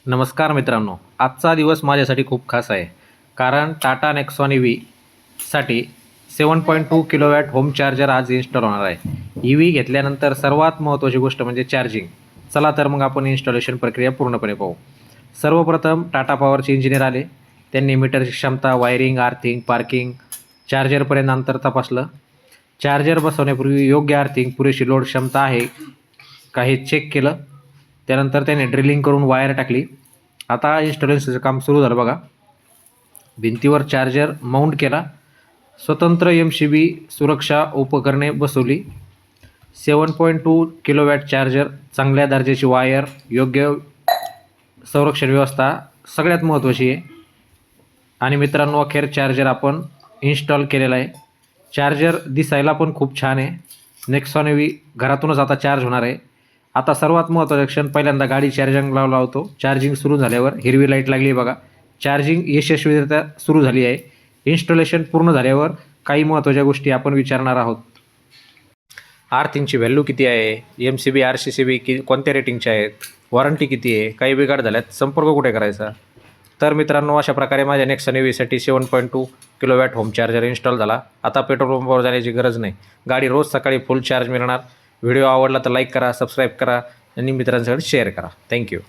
नमस्कार मित्रांनो, आजचा दिवस माझ्यासाठी खूप खास आहे. कारण टाटा नेक्सॉन ईव्हीसाठी 7.2 किलोवॅट होम चार्जर आज इन्स्टॉल होणार आहे. ईव्ही घेतल्यानंतर सर्वात महत्त्वाची गोष्ट म्हणजे चार्जिंग. चला तर मग आपण इन्स्टॉलेशन प्रक्रिया पूर्णपणे पाहू. सर्वप्रथम टाटा पॉवरचे इंजिनियर आले. त्यांनी मीटरची क्षमता, वायरिंग, आर्थिंग, पार्किंग, चार्जरपर्यंत अंतर तपासलं. चार्जर बसवण्यापूर्वी योग्य आर्थिंग, पुरेशी लोड क्षमता आहे का हे चेक केलं. त्यानंतर त्याने ड्रिलिंग करून वायर टाकली. आता इन्स्टॉलेशनचं काम सुरू झालं बघा. भिंतीवर चार्जर माउंट केला. स्वतंत्र MCB सुरक्षा उपकरणे बसवली. 7.2 किलोवॅट चार्जर, चांगल्या दर्जाची वायर, योग्य संरक्षण व्यवस्था सगळ्यात महत्त्वाची आहे. आणि मित्रांनो, अखेर चार्जर आपण इन्स्टॉल केलेला आहे. चार्जर दिसायला पण खूप छान आहे. नेक्सॉन ईव्ही घरातूनच आता चार्ज होणार आहे. आता सर्वात महत्त्वाचा क्षण, पहिल्यांदा गाडी चार्जिंगला लावतो. चार्जिंग सुरू झाल्यावर हिरवी लाईट लागली बघा. चार्जिंग यशस्वीरित्या सुरू झाली आहे. इन्स्टॉलेशन पूर्ण झाल्यावर काही महत्त्वाच्या गोष्टी आपण विचारणार आहोत. आर्थिंगची व्हॅल्यू किती आहे, MCB RCCB कोणत्या रेटिंगचे आहेत, वॉरंटी किती आहे, काही बिघाड झाल्यात संपर्क कुठे करायचा. तर मित्रांनो, अशा प्रकारे माझ्या नेक्सॉन ईव्हीसाठी 7.2 किलोवॅट होम चार्जर इन्स्टॉल झाला. आता पेट्रोल पंपावर जाण्याची गरज नाही. गाडी रोज सकाळी फुल चार्ज मिळणार. व्हिडिओ आवडला तर लाईक करा, सबस्क्राईब करा आणि मित्रांसोबत शेअर करा. थँक्यू.